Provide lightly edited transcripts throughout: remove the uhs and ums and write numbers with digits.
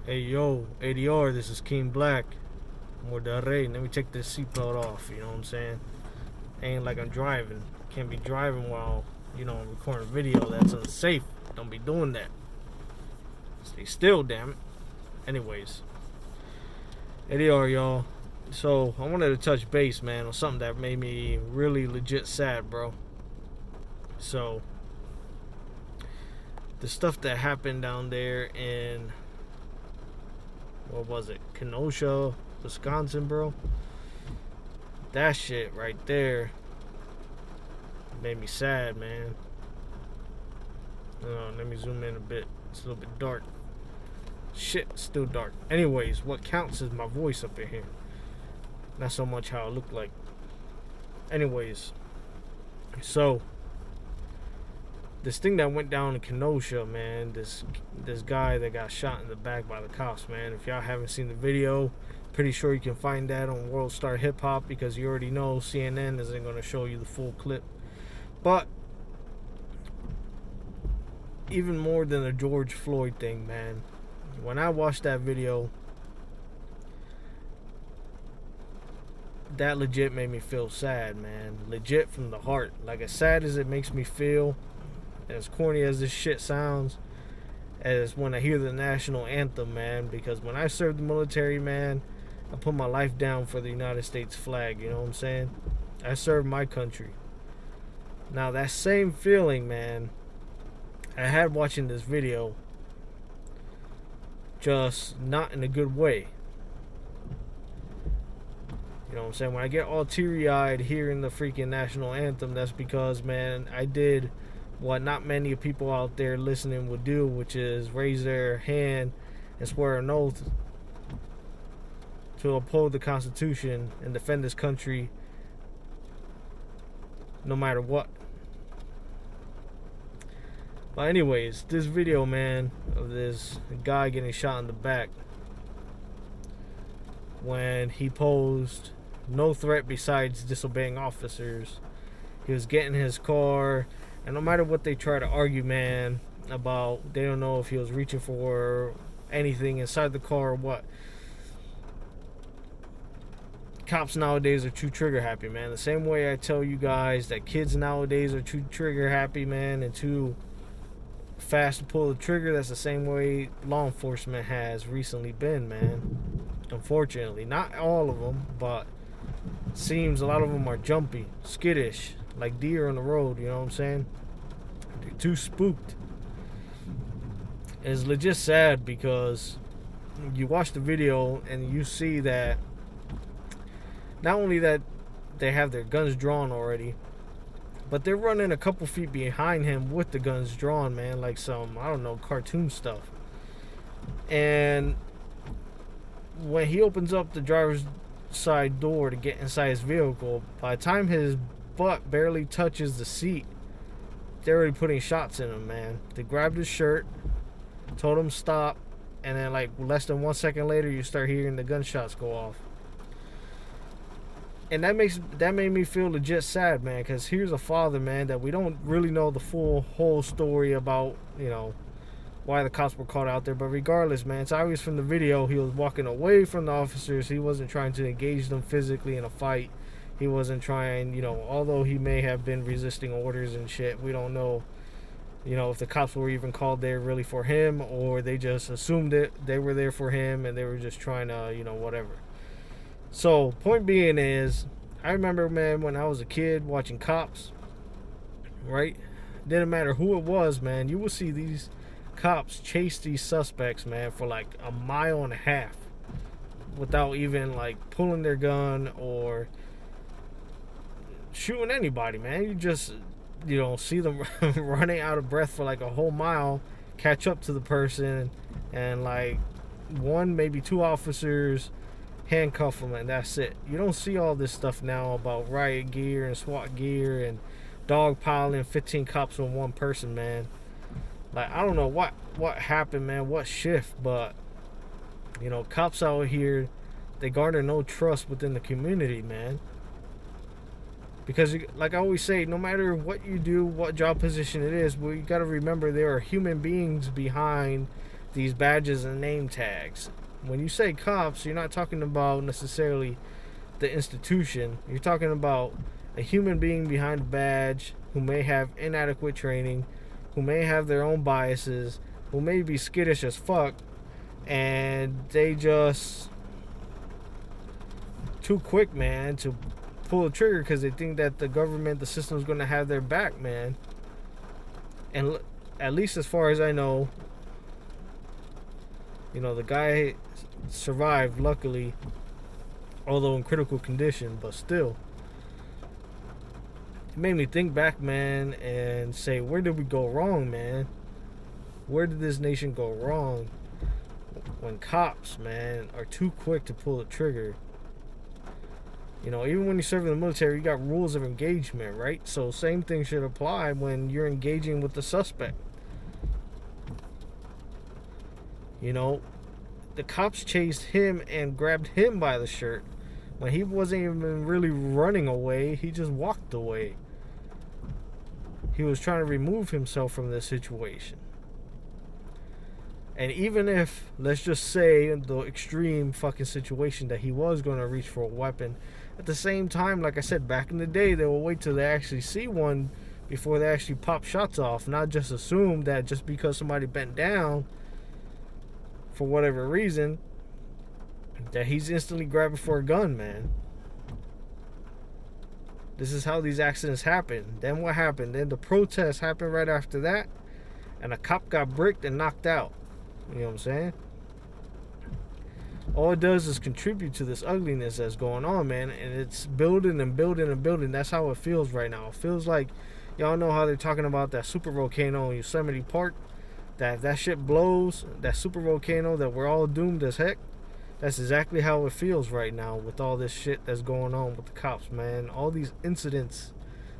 Hey yo, ADR, this is King Black. More Ray. Let me take this seatbelt off, you know what I'm saying? Ain't like I'm driving. Can't be driving while, I'm recording video. That's unsafe. Don't be doing that. Stay still, damn it. Anyways, ADR, y'all. So, I wanted to touch base, man, on something that made me really legit sad, bro. So, the stuff that happened down there in, what was it? Kenosha, Wisconsin, bro. That shit right there made me sad, man. Let me zoom in a bit. It's a little bit dark. Shit, still dark. Anyways, what counts is my voice up in here. Not so much how I look like. Anyways, so this thing that went down in Kenosha, man, this guy that got shot in the back by the cops, man. If y'all haven't seen the video, pretty sure you can find that on World Star Hip Hop, because you already know CNN isn't going to show you the full clip. But even more than the George Floyd thing, man, when I watched that video, that legit made me feel sad, man. Legit from the heart. Like, as sad as it makes me feel, as corny as this shit sounds, as when I hear the national anthem, man, because when I served the military, man, I put my life down for the United States flag, you know what I'm saying? I served my country. Now, that same feeling, man, I had watching this video, just not in a good way. You know what I'm saying? When I get all teary-eyed hearing the freaking national anthem, that's because, man, I did what not many people out there listening would do, which is raise their hand and swear an oath to uphold the Constitution and defend this country no matter what. But anyways, this video, man, of this guy getting shot in the back when he posed no threat besides disobeying officers. He was getting his car, and no matter what they try to argue, man, about, they don't know if he was reaching for anything inside the car or what. Cops nowadays are too trigger happy, man. The same way I tell you guys that kids nowadays are too trigger happy, man, and too fast to pull the trigger, that's the same way law enforcement has recently been, man. Unfortunately, not all of them, but it seems a lot of them are jumpy, skittish, like deer on the road, you know what I'm saying? They're too spooked. It's legit sad because you watch the video and you see that not only that they have their guns drawn already, but they're running a couple feet behind him with the guns drawn, man, like some, I don't know, cartoon stuff. And when he opens up the driver's side door to get inside his vehicle, by the time his butt barely touches the seat, they're already putting shots in him, man. They grabbed his shirt, told him stop, and then like less than 1 second later, you start hearing the gunshots go off. And that made me feel legit sad, man, because here's a father, man, that we don't really know the whole story about, why the cops were caught out there. But regardless, man, it's obvious from the video he was walking away from the officers. He wasn't trying to engage them physically in a fight. He wasn't trying, although he may have been resisting orders and shit, we don't know, if the cops were even called there really for him, or they just assumed it, they were there for him and they were just trying to, whatever. So, point being is, I remember, man, when I was a kid watching Cops, right? Didn't matter who it was, man. You would see these cops chase these suspects, man, for like a mile and a half without even like pulling their gun or shooting anybody, man. You just, see them running out of breath for like a whole mile, catch up to the person, and like one, maybe two officers handcuff them, and that's it. You don't see all this stuff now about riot gear and SWAT gear and dogpiling 15 cops on one person, man. Like, I don't know what happened, man, what shift, but cops out here, they garner no trust within the community, man. Because, like I always say, no matter what you do, what job position it is, well, you got to remember there are human beings behind these badges and name tags. When you say cops, you're not talking about necessarily the institution. You're talking about a human being behind a badge who may have inadequate training, who may have their own biases, who may be skittish as fuck, and they just too quick, man, to pull the trigger because they think that the government, the system is going to have their back, man. And at least as far as I know, the guy survived, luckily, although in critical condition, but still. It made me think back, man, and say, where did we go wrong, man? Where did this nation go wrong when cops, man, are too quick to pull the trigger? Even when you serve in the military, you got rules of engagement, right? So same thing should apply when you're engaging with the suspect. The cops chased him and grabbed him by the shirt when he wasn't even really running away. He just walked away. He was trying to remove himself from this situation. And even if, let's just say, the extreme fucking situation that he was going to reach for a weapon, at the same time, like I said, back in the day, they will wait till they actually see one before they actually pop shots off. Not just assume that just because somebody bent down for whatever reason, that he's instantly grabbing for a gun, man. This is how these accidents happen. Then what happened? Then the protest happened right after that, and a cop got bricked and knocked out. You know what I'm saying? All it does is contribute to this ugliness that's going on, man. And it's building and building and building. That's how it feels right now. It feels like, y'all know how they're talking about that super volcano in Yosemite Park. That if that shit blows, that super volcano, that we're all doomed as heck. That's exactly how it feels right now with all this shit that's going on with the cops, man. All these incidents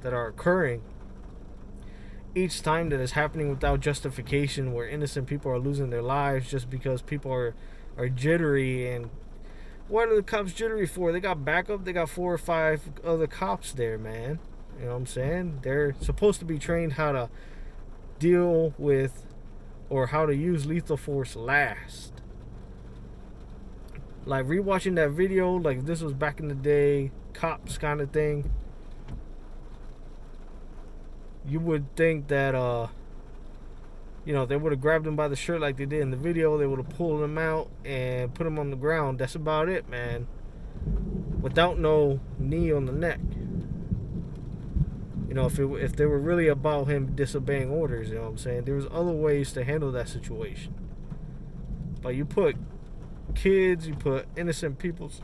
that are occurring. Each time that is happening without justification, where innocent people are losing their lives just because people are jittery. And what are the cops jittery for? They got backup. They got 4 or 5 other cops there, man. You know what I'm saying? They're supposed to be trained how to deal with or how to use lethal force last. Like rewatching that video, like if this was back in the day, cops kind of thing, you would think that they would have grabbed him by the shirt like they did in the video. They would have pulled him out and put him on the ground. That's about it, man. Without no knee on the neck. If they were really about him disobeying orders, you know what I'm saying? There was other ways to handle that situation. But you put kids, you put innocent people's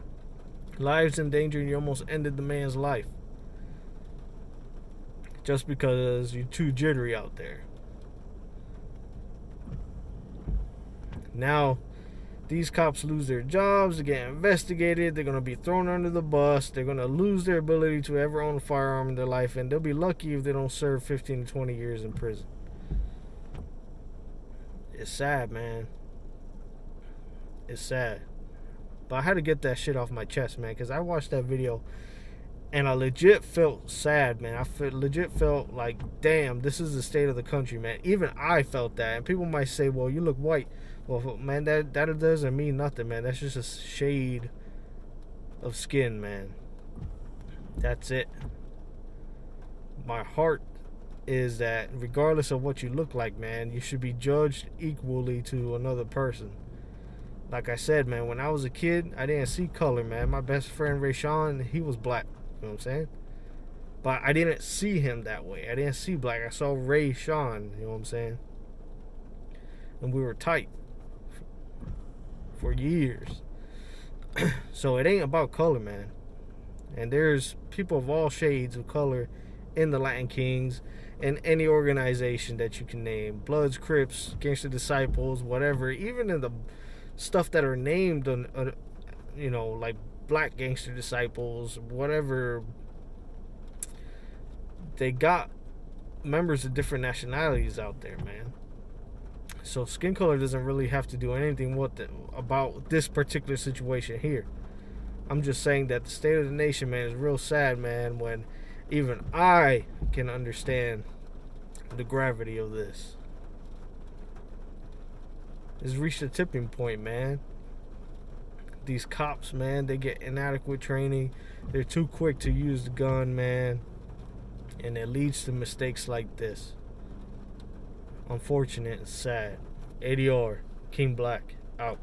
lives in danger, and you almost ended the man's life. Just because you're too jittery out there. Now, these cops lose their jobs, they get investigated, they're going to be thrown under the bus, they're going to lose their ability to ever own a firearm in their life, and they'll be lucky if they don't serve 15 to 20 years in prison. It's sad, man. It's sad. But I had to get that shit off my chest, man, because I watched that video and I legit felt sad, man. Legit felt like, damn, this is the state of the country, man. Even I felt that. And people might say, well, you look white. Well, man, that doesn't mean nothing, man. That's just a shade of skin, man. That's it. My heart is that regardless of what you look like, man, you should be judged equally to another person. Like I said, man, when I was a kid, I didn't see color, man. My best friend, Rayshawn, he was black. You know what I'm saying? But I didn't see him that way. I didn't see black. I saw Rayshawn. You know what I'm saying? And we were tight for years. So it ain't about color, man. And there's people of all shades of color in the Latin Kings and any organization that you can name. Bloods, Crips, Gangster Disciples, whatever. Even in the stuff that are named on, like Black Gangster Disciples, whatever. They got members of different nationalities out there, man. So skin color doesn't really have to do anything about this particular situation here. I'm just saying that the state of the nation, man, is real sad, man, when even I can understand the gravity of this. It's reached a tipping point, man. These cops, man, they get inadequate training. They're too quick to use the gun, man. And it leads to mistakes like this. Unfortunate and sad. ADR, King Black, out.